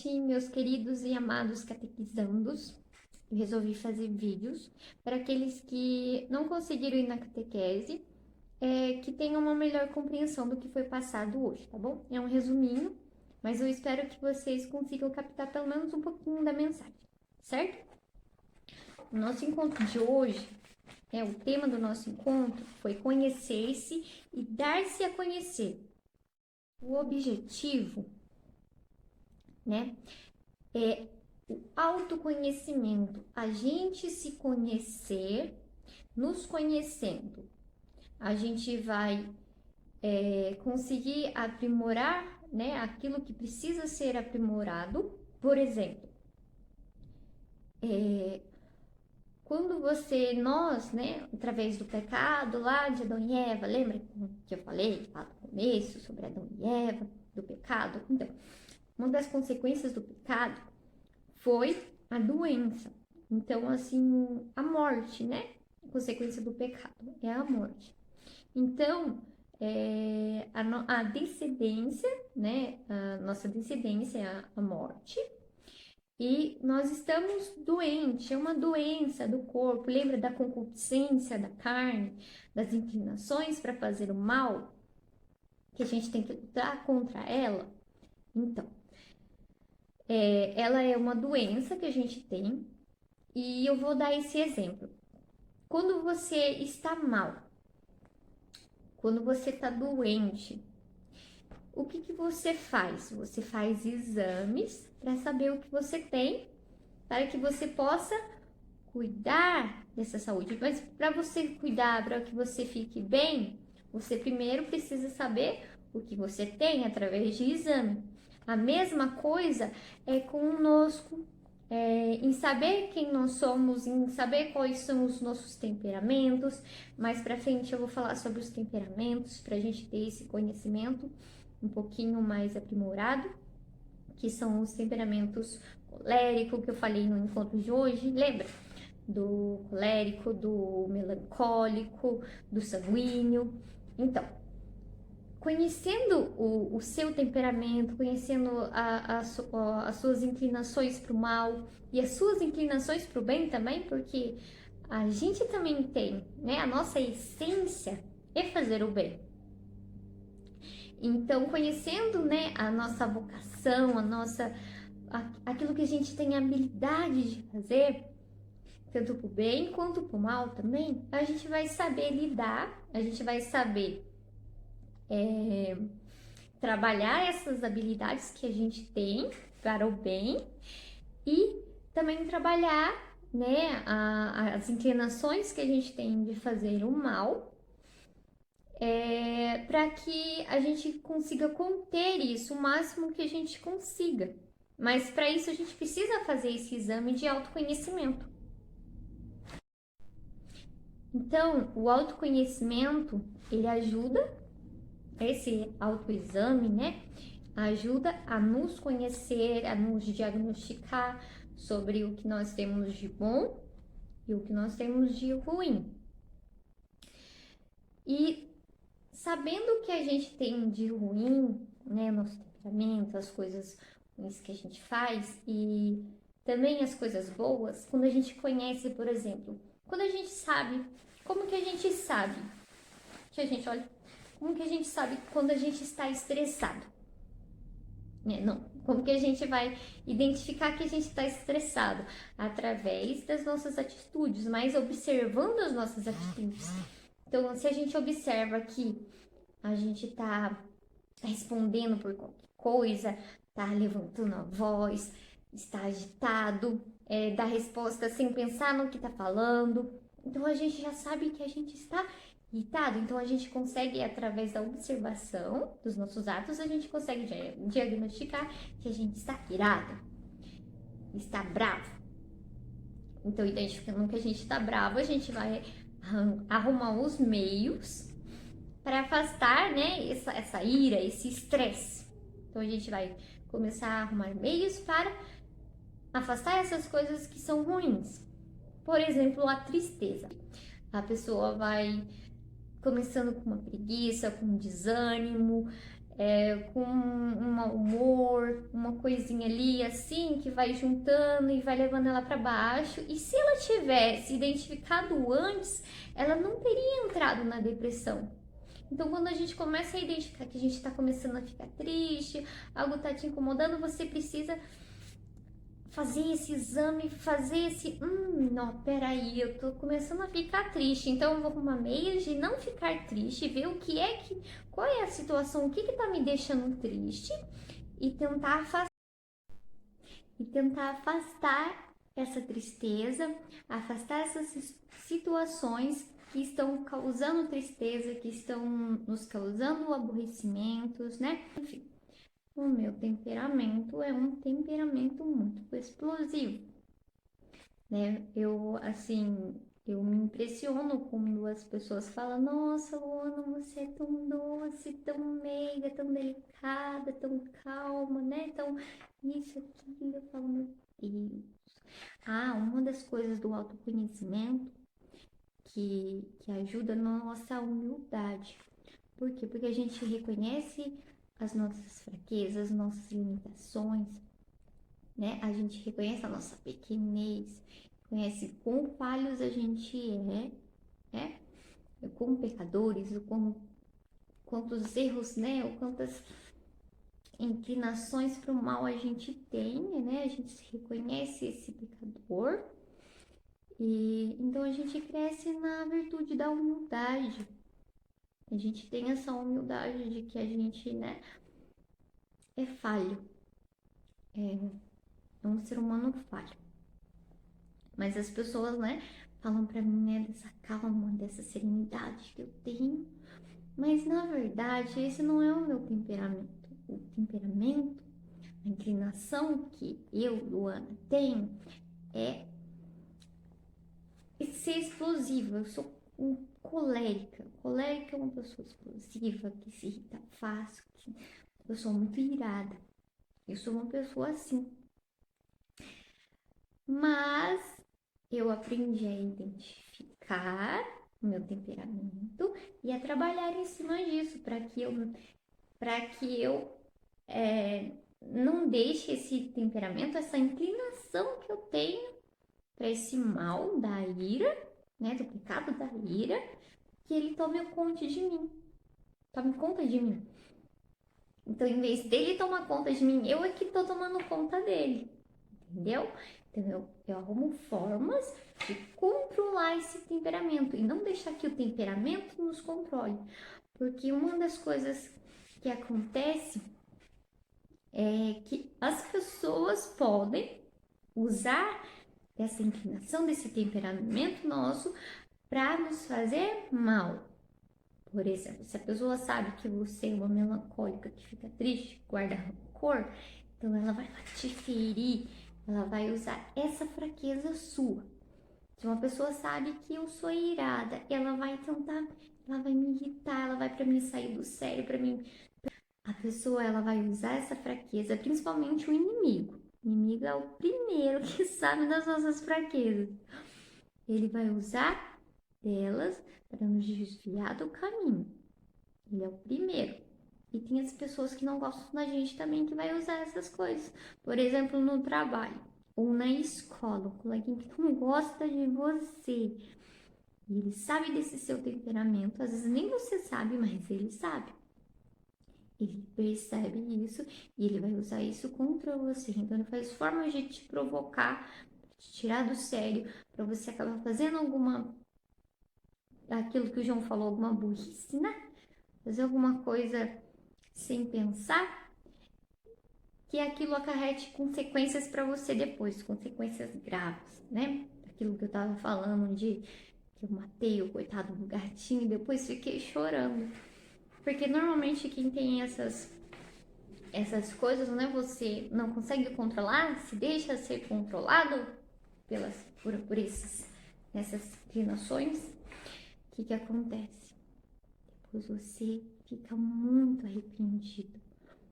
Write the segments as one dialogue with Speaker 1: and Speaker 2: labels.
Speaker 1: noite, meus queridos e amados catequizandos. Eu resolvi fazer vídeos para aqueles que não conseguiram ir na catequese, que tenham uma melhor compreensão do que foi passado hoje, tá bom? É um resuminho, mas eu espero que vocês consigam captar pelo menos um pouquinho da mensagem, certo? O nosso encontro de hoje, o tema do nosso encontro foi conhecer-se e dar-se a conhecer. O objetivo, né, é o autoconhecimento, a gente se conhecer, nos conhecendo, a gente vai conseguir aprimorar, né, aquilo que precisa ser aprimorado. Por exemplo, nós, né, através do pecado lá de Adão e Eva, lembra que eu falei lá no começo sobre Adão e Eva, do pecado? Então, uma das consequências do pecado foi a doença. Então, assim, a morte, né? A consequência do pecado é a morte. Então, a descendência, né? A nossa descendência é a morte. E nós estamos doentes, é uma doença do corpo. Lembra da concupiscência da carne, das inclinações para fazer o mal? Que a gente tem que lutar contra ela? Então, ela é uma doença que a gente tem. E eu vou dar esse exemplo. Quando você está mal, quando você está doente, o que você faz? Você faz exames para saber o que você tem, para que você possa cuidar dessa saúde. Mas para você cuidar, para que você fique bem, você primeiro precisa saber o que você tem através de exame. A mesma coisa é conosco, em saber quem nós somos, em saber quais são os nossos temperamentos. Mais para frente eu vou falar sobre os temperamentos para a gente ter esse conhecimento um pouquinho mais aprimorado, que são os temperamentos colérico que eu falei no encontro de hoje, lembra? Do colérico, do melancólico, do sanguíneo. Então, conhecendo o seu temperamento, conhecendo as suas inclinações para o mal e as suas inclinações para o bem também, porque a gente também tem, né? A nossa essência é fazer o bem. Então, conhecendo, né, a nossa vocação, aquilo que a gente tem habilidade de fazer, tanto para o bem quanto para o mal também, a gente vai saber lidar, a gente vai saber trabalhar essas habilidades que a gente tem para o bem e também trabalhar, né, as inclinações que a gente tem de fazer o mal, para que a gente consiga conter isso o máximo que a gente consiga. Mas para isso a gente precisa fazer esse exame de autoconhecimento. Então, o autoconhecimento, ele ajuda, esse autoexame, né? Ajuda a nos conhecer, a nos diagnosticar sobre o que nós temos de bom e o que nós temos de ruim. E sabendo o que a gente tem de ruim, né? Nosso temperamento, as coisas ruins que a gente faz e também as coisas boas, quando a gente conhece, por exemplo, quando a gente sabe, como que a gente sabe que a gente olha, como que a gente sabe quando a gente está estressado? Não, como que a gente vai identificar que a gente está estressado? Através das nossas atitudes, mas observando as nossas atitudes. Então, se a gente observa que a gente está respondendo por qualquer coisa, está levantando a voz, está agitado, dá resposta sem pensar no que está falando, então a gente já sabe que a gente está irritado. Então a gente consegue, através da observação dos nossos atos, a gente consegue diagnosticar que a gente está irado, está bravo. Então, identificando que a gente está bravo, a gente vai arrumar os meios para afastar, né, essa ira, esse estresse. Então a gente vai começar a arrumar meios para afastar essas coisas que são ruins. Por exemplo, a tristeza. A pessoa vai começando com uma preguiça, com um desânimo, com um mau humor, uma coisinha ali assim que vai juntando e vai levando ela para baixo. E se ela tivesse identificado antes, ela não teria entrado na depressão. Então, quando a gente começa a identificar que a gente está começando a ficar triste, algo está te incomodando, você precisa fazer esse exame, fazer esse, não, peraí, eu tô começando a ficar triste, então eu vou arrumar meios de não ficar triste, ver o que é que, qual é a situação, o que que tá me deixando triste e tentar afastar essa tristeza, afastar essas situações que estão causando tristeza, que estão nos causando aborrecimentos, né? Enfim, o meu temperamento é um temperamento muito explosivo, né? Eu me impressiono quando as pessoas falam: Nossa, Luana, você é tão doce, tão meiga, tão delicada, tão calma, né? Tão isso, aquilo. Eu falo: Meu Deus. Ah, uma das coisas do autoconhecimento que ajuda na nossa humildade. Por quê? Porque a gente reconhece as nossas fraquezas, nossas limitações, né? A gente reconhece a nossa pequenez, conhece quão falhos a gente é, né? Como pecadores, quantos erros, né? Ou quantas inclinações para o mal a gente tem, né? A gente reconhece esse pecador e então a gente cresce na virtude da humildade. A gente tem essa humildade de que a gente, né, é falho, é um ser humano falho. Mas as pessoas, né, falam pra mim, né, dessa calma, dessa serenidade que eu tenho. Mas na verdade, esse não é o meu temperamento. O temperamento, a inclinação que eu, Luana, tenho é ser explosiva. Eu sou colérica. Colérica é uma pessoa explosiva, que se irrita fácil. Eu sou muito irada. Eu sou uma pessoa assim. Mas eu aprendi a identificar o meu temperamento e a trabalhar em cima disso para que eu não deixe esse temperamento, essa inclinação que eu tenho para esse mal da ira, né, do pecado da ira, que ele tome conta de mim. Tome conta de mim. Então, em vez dele tomar conta de mim, eu é que tô tomando conta dele. Entendeu? Então, eu arrumo formas de controlar esse temperamento e não deixar que o temperamento nos controle. Porque uma das coisas que acontece é que as pessoas podem usar essa inclinação, desse temperamento nosso, para nos fazer mal. Por exemplo, se a pessoa sabe que você é uma melancólica que fica triste, guarda rancor, então ela vai lá te ferir, ela vai usar essa fraqueza sua. Se uma pessoa sabe que eu sou irada, ela vai tentar, ela vai me irritar, ela vai para mim sair do sério, para mim. A pessoa ela vai usar essa fraqueza, principalmente o inimigo. O inimigo é o primeiro que sabe das nossas fraquezas. Ele vai usar delas para nos desviar do caminho. Ele é o primeiro. E tem as pessoas que não gostam da gente também que vai usar essas coisas. Por exemplo, no trabalho ou na escola, um coleguinha que não gosta de você. E ele sabe desse seu temperamento, às vezes nem você sabe, mas ele sabe. Ele percebe isso e ele vai usar isso contra você. Então ele faz formas de te provocar, te tirar do sério, para você acabar fazendo aquilo que o João falou, alguma burrice, né? Fazer alguma coisa sem pensar, que aquilo acarrete consequências para você depois, consequências graves, né? Aquilo que eu tava falando de que eu matei o coitado do gatinho e depois fiquei chorando. Porque normalmente quem tem essas coisas, né? Você não consegue controlar, se deixa ser controlado por essas inclinações. O que acontece? Depois você fica muito arrependido,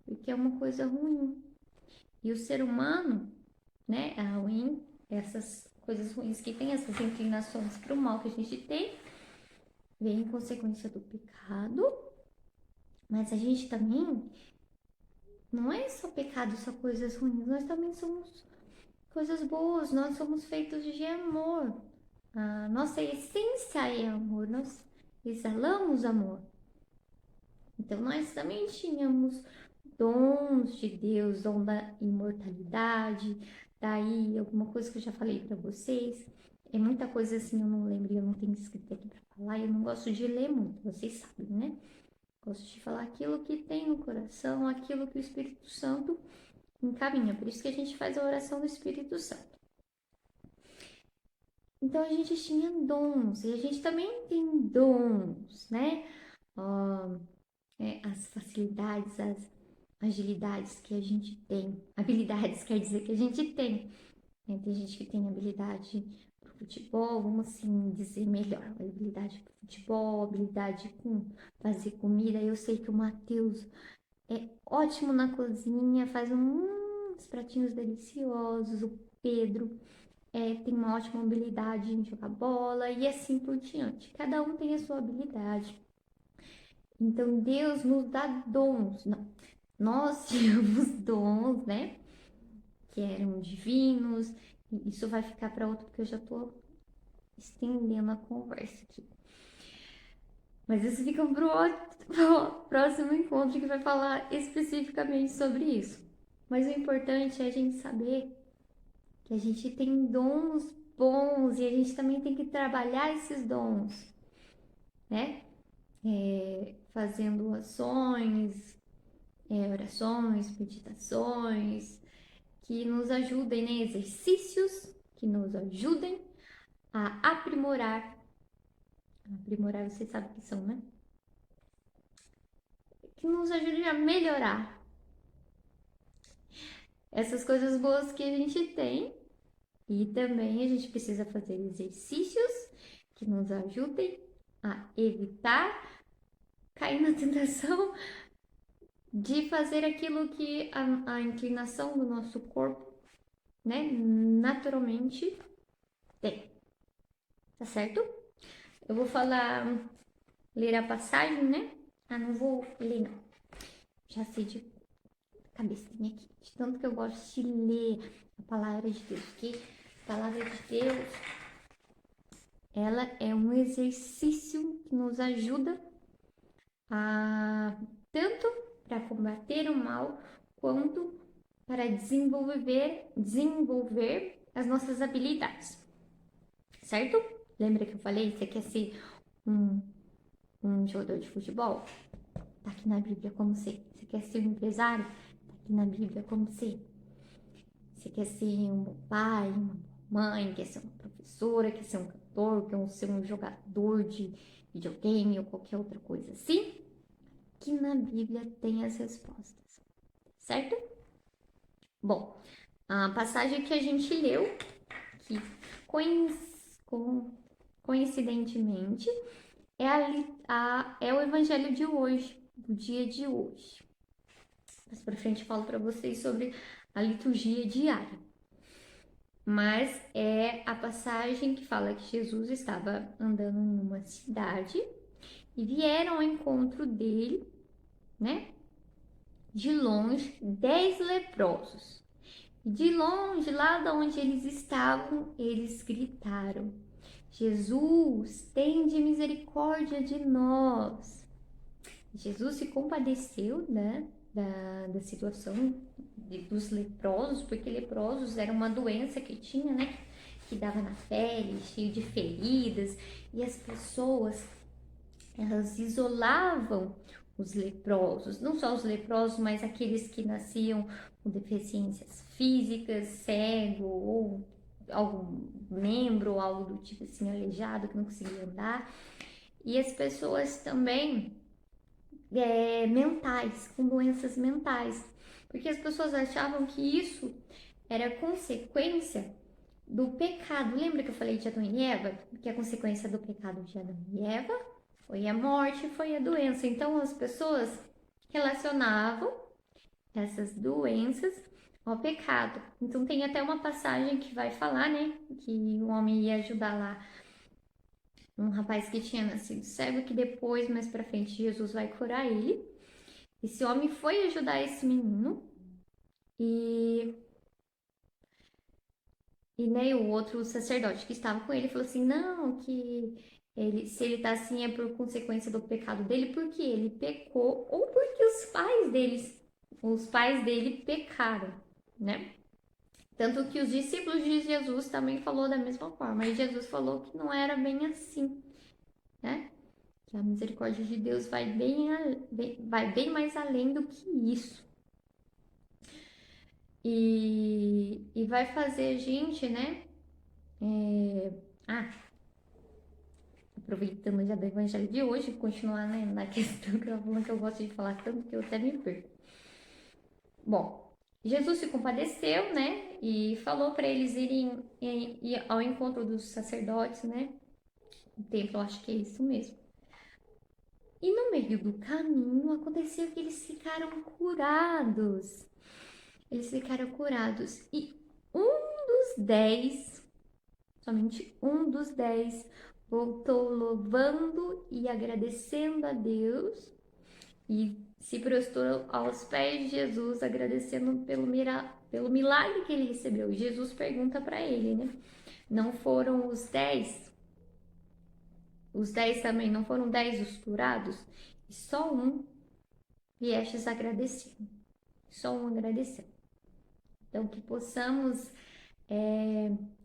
Speaker 1: porque é uma coisa ruim. E o ser humano, né, é ruim, essas coisas ruins que tem, essas inclinações para o mal que a gente tem, vem em consequência do pecado, Mas a gente também não é só pecado, só coisas ruins. Nós também somos coisas boas. Nós somos feitos de amor. A nossa essência é amor. Nós exalamos amor. Então nós também tínhamos dons de Deus, dom da imortalidade, daí alguma coisa que eu já falei para vocês. É muita coisa assim, eu não lembro, eu não tenho escrito aqui para falar, eu não gosto de ler muito, vocês sabem, né? Gosto de falar aquilo que tem no coração, aquilo que o Espírito Santo encaminha. Por isso que a gente faz a oração do Espírito Santo. Então a gente tinha dons, e a gente também tem dons, né? As facilidades, as agilidades que a gente tem. Habilidades quer dizer que a gente tem. Né? Tem gente que tem habilidade para futebol, vamos assim dizer melhor. Habilidade para futebol, habilidade com fazer comida. Eu sei que o Matheus é ótimo na cozinha, faz uns pratinhos deliciosos. O Pedro tem uma ótima habilidade em jogar bola e assim por diante. Cada um tem a sua habilidade. Então Deus nos dá dons. Não, nós tínhamos dons, né? Que eram divinos. E isso vai ficar para outro, porque eu já tô estendendo a conversa aqui. Mas isso fica pro próximo encontro que vai falar especificamente sobre isso. Mas o importante é a gente saber que a gente tem dons bons e a gente também tem que trabalhar esses dons, né? Fazendo ações, orações, meditações, que nos ajudem, né? Exercícios que nos ajudem a aprimorar. Aprimorar, vocês sabem o que são, né? Que nos ajudem a melhorar essas coisas boas que a gente tem. E também a gente precisa fazer exercícios que nos ajudem a evitar cair na tentação de fazer aquilo que a inclinação do nosso corpo, né, naturalmente tem. Tá certo? Eu vou ler a passagem, né? Não vou ler não. Já sei de cabecinha aqui. De tanto que eu gosto de ler a palavra de Deus. Porque a palavra de Deus, ela é um exercício que nos ajuda a tanto para combater o mal quanto para desenvolver as nossas habilidades. Certo? Lembra que eu falei? Você quer ser um jogador de futebol? Tá aqui na Bíblia como ser. Você quer ser um empresário? Tá aqui na Bíblia como ser. Você quer ser um pai, uma mãe, quer ser uma professora, quer ser um cantor, quer ser um jogador de videogame ou qualquer outra coisa assim? Que na Bíblia tem as respostas, certo? Bom, a passagem que a gente leu, que coincidentemente é o evangelho de hoje, do dia de hoje. Mais pra frente eu falo para vocês sobre a liturgia diária. Mas é a passagem que fala que Jesus estava andando em uma cidade e vieram ao encontro dele, né? De longe, 10 leprosos. De longe, lá de onde eles estavam, eles gritaram: Jesus, tende misericórdia de nós. Jesus se compadeceu, né, da situação dos leprosos, porque leprosos era uma doença que tinha, né, que dava na pele, cheio de feridas, e as pessoas, elas isolavam os leprosos, não só os leprosos, mas aqueles que nasciam com deficiências físicas, cego ou algum membro ou algo do tipo assim, aleijado, que não conseguia andar. E as pessoas também mentais, com doenças mentais, porque as pessoas achavam que isso era consequência do pecado. Lembra que eu falei de Adão e Eva? Que a consequência do pecado de Adão e Eva foi a morte, foi a doença. Então as pessoas relacionavam essas doenças ao pecado. Então tem até uma passagem que vai falar, né, que o homem ia ajudar lá um rapaz que tinha nascido cego, que depois, mais pra frente, Jesus vai curar ele. Esse homem foi ajudar esse menino e, né, o outro sacerdote que estava com ele falou assim, não, que se ele tá assim é por consequência do pecado dele, porque ele pecou ou porque os pais dele pecaram, né? Tanto que os discípulos de Jesus também falou da mesma forma. E Jesus falou que não era bem assim, né? Que a misericórdia de Deus vai bem mais além do que isso. E vai fazer a gente, né? Aproveitando já do evangelho de hoje, continuar, né, na questão que eu falando que eu gosto de falar tanto que eu até me perco. Bom, Jesus se compadeceu, né? E falou para eles irem ao encontro dos sacerdotes, né? O templo, eu acho que é isso mesmo. E no meio do caminho aconteceu que eles ficaram curados. Eles ficaram curados. E um dos 10, somente um dos 10, voltou louvando e agradecendo a Deus e se prostrou aos pés de Jesus, agradecendo pelo milagre que ele recebeu. E Jesus pergunta para ele, né? Não foram os 10? Os 10 também, não foram 10 os curados? E só um viestes agradecer. Só um agradeceu. Então, que possamos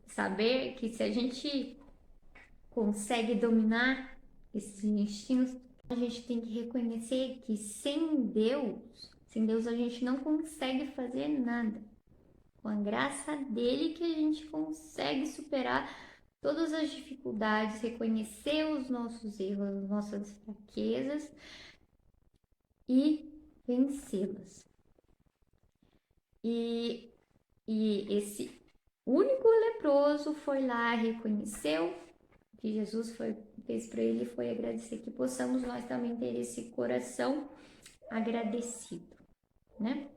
Speaker 1: saber que se a gente consegue dominar esses instintos, a gente tem que reconhecer que sem Deus a gente não consegue fazer nada. Com a graça dele que a gente consegue superar todas as dificuldades, reconhecer os nossos erros, as nossas fraquezas e vencê-las. E esse único leproso foi lá, reconheceu que Jesus fez para ele, foi agradecer, que possamos nós também ter esse coração agradecido, né?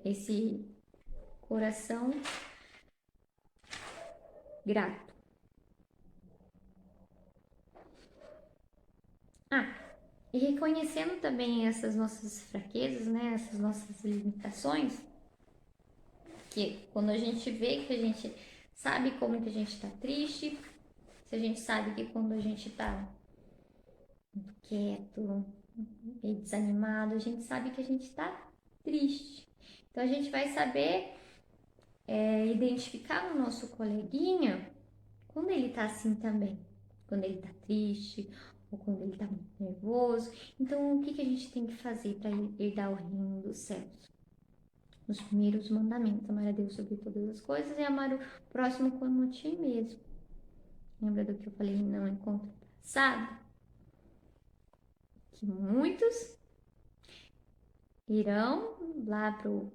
Speaker 1: Esse coração grato. E reconhecendo também essas nossas fraquezas, né? Essas nossas limitações, que quando a gente vê que a gente sabe como que a gente tá triste, se a gente sabe que quando a gente tá muito quieto, meio desanimado, a gente sabe que a gente tá triste. Então a gente vai saber identificar no nosso coleguinha quando ele tá assim também, quando ele tá triste ou quando ele tá muito nervoso. Então, o que a gente tem que fazer para herdar o reino dos céus? Os primeiros mandamentos: amar a Deus sobre todas as coisas e amar o próximo como a ti mesmo. Lembra do que eu falei no encontro passado? Que muitos irão lá pro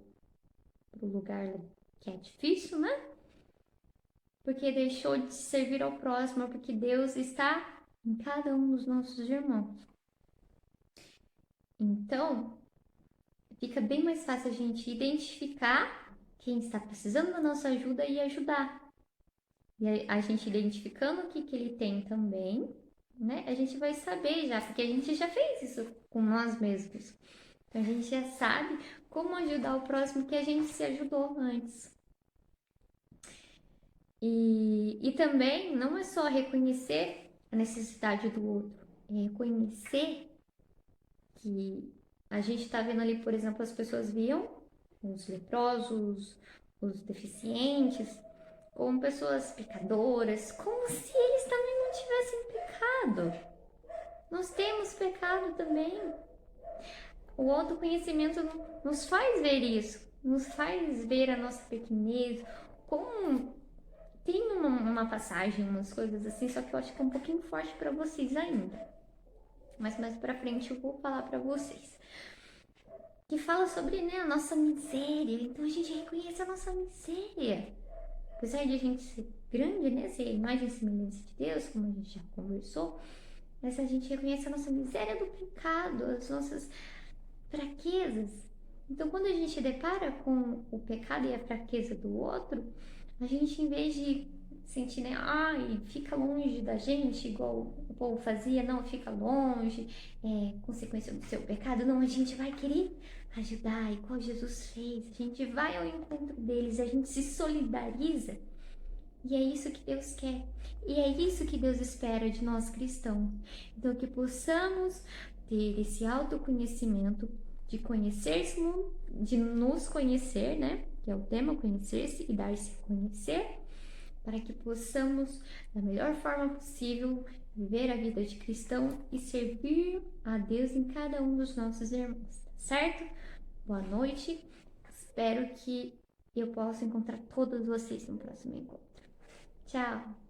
Speaker 1: lugar que é difícil, né? Porque deixou de servir ao próximo, porque Deus está em cada um dos nossos irmãos. Então, fica bem mais fácil a gente identificar quem está precisando da nossa ajuda e ajudar. E a gente identificando o que ele tem também, né? A gente vai saber já, porque a gente já fez isso com nós mesmos. Então a gente já sabe como ajudar o próximo que a gente se ajudou antes. E também não é só reconhecer a necessidade do outro, é reconhecer que a gente está vendo ali, por exemplo, as pessoas viam os leprosos, os deficientes, como pessoas pecadoras, como se eles também não tivessem pecado. Nós temos pecado também. O autoconhecimento nos faz ver isso, nos faz ver a nossa pequenez, como tem uma passagem, umas coisas assim, só que eu acho que é um pouquinho forte para vocês ainda. Mas mais para frente eu vou falar para vocês. Que fala sobre, né, a nossa miséria. Então a gente reconhece a nossa miséria. Apesar de a gente ser grande, né, ser a imagem e semelhança de Deus, como a gente já conversou, mas a gente reconhece a nossa miséria do pecado, as nossas fraquezas. Então, quando a gente depara com o pecado e a fraqueza do outro, a gente, em vez de sentir, né? Ai, fica longe da gente, igual o povo fazia, não, fica longe, consequência do seu pecado. Não, a gente vai querer ajudar, igual Jesus fez. A gente vai ao encontro deles, a gente se solidariza. E é isso que Deus quer. E é isso que Deus espera de nós cristãos. Então, que possamos ter esse autoconhecimento, de conhecer-se, de nos conhecer, né? Que é o tema, conhecer-se e dar-se a conhecer, para que possamos, da melhor forma possível, viver a vida de cristão e servir a Deus em cada um dos nossos irmãos, tá certo? Boa noite. Espero que eu possa encontrar todos vocês no próximo encontro. Tchau!